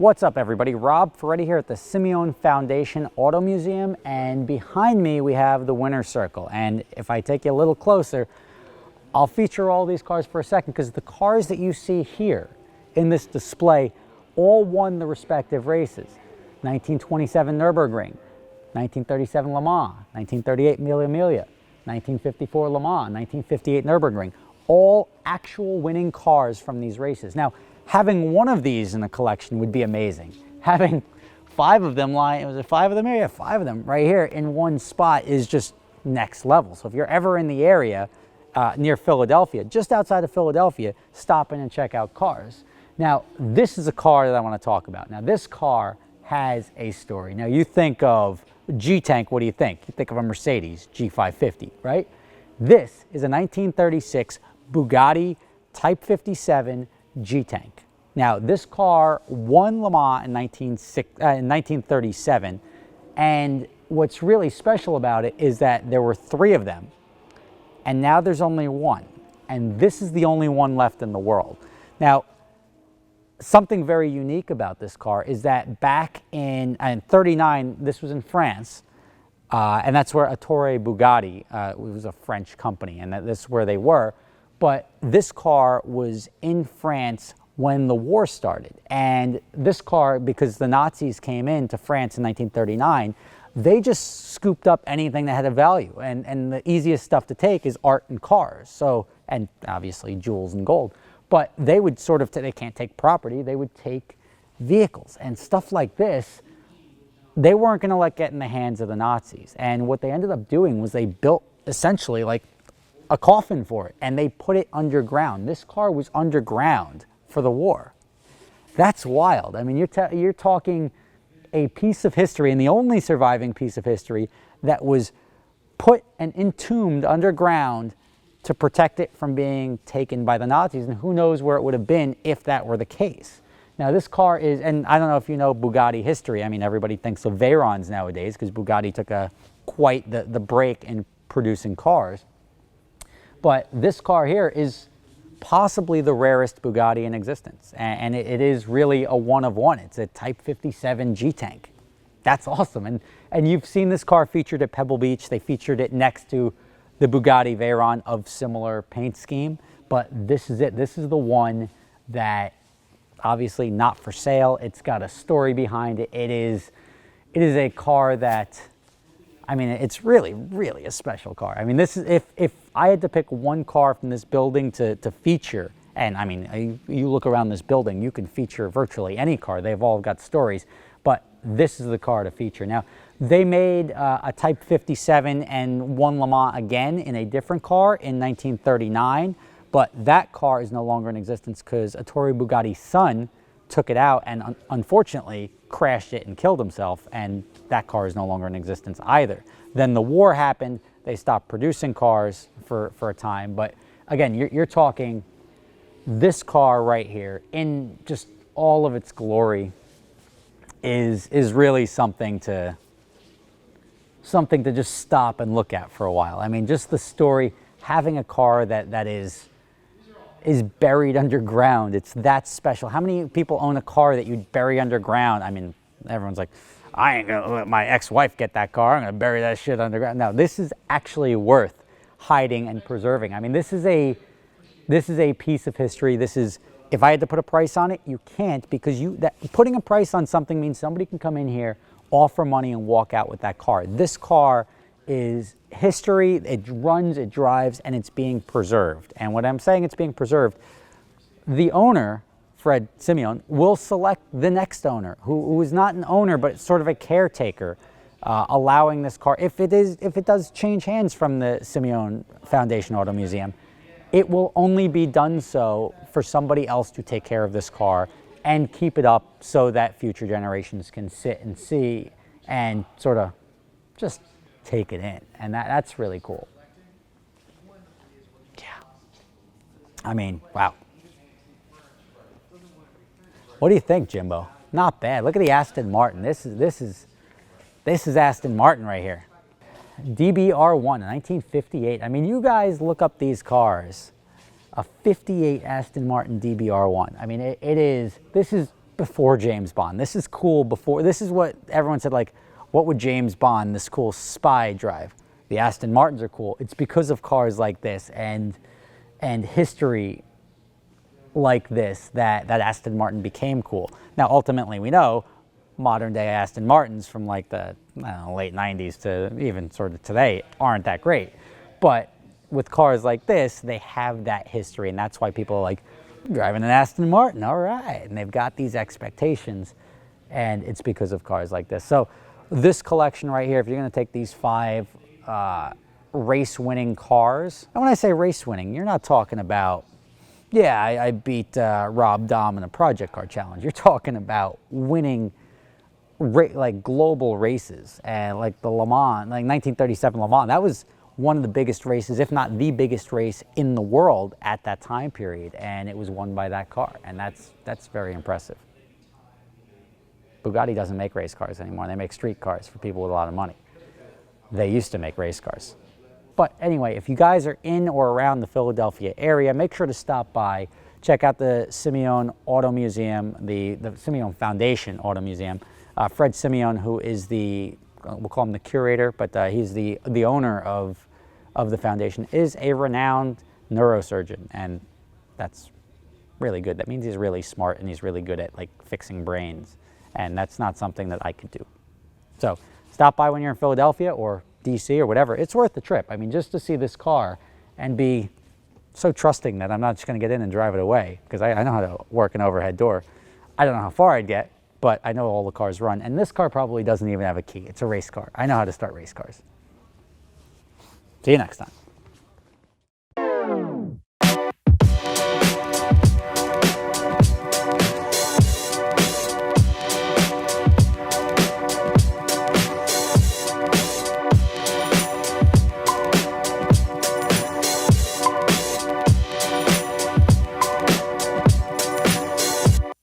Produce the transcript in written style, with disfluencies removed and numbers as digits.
What's up, everybody? Rob Ferretti here at the Simeone Foundation Auto Museum, and behind me we have the winner's circle. And if I take you a little closer, I'll feature all these cars for a second, because the cars that you see here in this display all won the respective races. 1927 Nürburgring, 1937 Le Mans, 1938 Mille Miglia, 1954 Le Mans, 1958 Nürburgring, all actual winning cars from these races. Now, having one of these in the collection would be amazing. Having five of them was it five of them here? Yeah, five of them right here in one spot is just next level. So if you're ever in the area near Philadelphia, just outside of Philadelphia, stop in and check out cars. Now, this is a car that I want to talk about. Now, this car has a story. Now, you think of G-Tank, what do you think? You think of a Mercedes G550, right? This is a 1936 Bugatti Type 57 G-Tank. Now, this car won Le Mans in 1937, and what's really special about it is that there were three of them, and now there's only one, and this is the only one left in the world. Now, something very unique about this car is that back in 39, this was in France, and that's where Ettore Bugatti, it was a French company, and this is where they were. But this car was in France when the war started. And this car, because the Nazis came into France in 1939, they just scooped up anything that had a value. And the easiest stuff to take is art and cars. So, and obviously jewels and gold. But they would sort of, they can't take property, they would take vehicles. And stuff like this, they weren't gonna let get in the hands of the Nazis. And what they ended up doing was they built essentially like a coffin for it, and they put it underground. This car was underground for the war. That's wild. I mean, you're talking a piece of history, and the only surviving piece of history that was put and entombed underground to protect it from being taken by the Nazis, and who knows where it would have been if that were the case. Now, this car is, and I don't know if you know Bugatti history. I mean, everybody thinks of Veyrons nowadays because Bugatti took quite the break in producing cars. But this car here is possibly the rarest Bugatti in existence. And it is really a one of one. It's a Type 57 G-Tank. That's awesome. And you've seen this car featured at Pebble Beach. They featured it next to the Bugatti Veyron of similar paint scheme. But this is it. This is the one that obviously not for sale. It's got a story behind it. It is a car that, I mean, it's really, really a special car. I mean, this is, if I had to pick one car from this building to feature, and I mean, you look around this building, you can feature virtually any car. They've all got stories, but this is the car to feature. Now, they made a Type 57 and won Le Mans again in a different car in 1939, but that car is no longer in existence because Ettore Bugatti's son took it out and unfortunately crashed it and killed himself, and that car is no longer in existence either. Then the war happened, they stopped producing cars for a time, but again, you're talking this car right here in just all of its glory is really something to just stop and look at for a while. I mean, just the story, having a car that is buried underground. It's that special. How many people own a car that you'd bury underground? I mean, everyone's like, I ain't gonna let my ex-wife get that car. I'm gonna bury that shit underground. No, this is actually worth hiding and preserving. I mean, this is a piece of history. This is, if I had to put a price on it, you can't, because putting a price on something means somebody can come in here, offer money, and walk out with that car. This car is history. It runs, it drives, and it's being preserved. And when I'm saying it's being preserved, the owner, Fred Simeone, will select the next owner, who is not an owner, but sort of a caretaker, allowing this car, if it does change hands from the Simeone Foundation Auto Museum, it will only be done so for somebody else to take care of this car and keep it up so that future generations can sit and see and sort of just take it in. And that's really cool. Yeah. I mean, wow. What do you think, Jimbo? Not bad. Look at the Aston Martin. This is Aston Martin right here. DBR1, 1958. I mean, you guys look up these cars. A 58 Aston Martin DBR1. I mean, this is before James Bond. This is cool before. This is what everyone said, like, what would James Bond, this cool spy, drive? The Aston Martins are cool. It's because of cars like this and history like this that Aston Martin became cool. Now, ultimately, we know modern day Aston Martins from like the late 90s to even sort of today aren't that great. But with cars like this, they have that history, and that's why people are like, driving an Aston Martin, all right. And they've got these expectations, and it's because of cars like this. So this collection right here, if you're going to take these 5 race-winning cars, and when I say race-winning, you're not talking about, yeah, I beat Rob Dahm in a project car challenge. You're talking about winning like global races, and like the Le Mans, like 1937 Le Mans. That was one of the biggest races, if not the biggest race in the world at that time period, and it was won by that car, and that's very impressive. Bugatti doesn't make race cars anymore. They make street cars for people with a lot of money. They used to make race cars. But anyway, if you guys are in or around the Philadelphia area, make sure to stop by. Check out the Simeone Auto Museum, the Simeone Foundation Auto Museum. Fred Simeone, who is we'll call him the curator, but he's the owner of the foundation, is a renowned neurosurgeon, and that's really good. That means he's really smart and he's really good at like fixing brains, and that's not something that I could do. So stop by when you're in Philadelphia or DC or whatever. It's worth the trip. I mean, just to see this car and be so trusting that I'm not just going to get in and drive it away, because I know how to work an overhead door. I don't know how far I'd get, but I know all the cars run, and this car probably doesn't even have a key. It's a race car. I know how to start race cars. See you next time.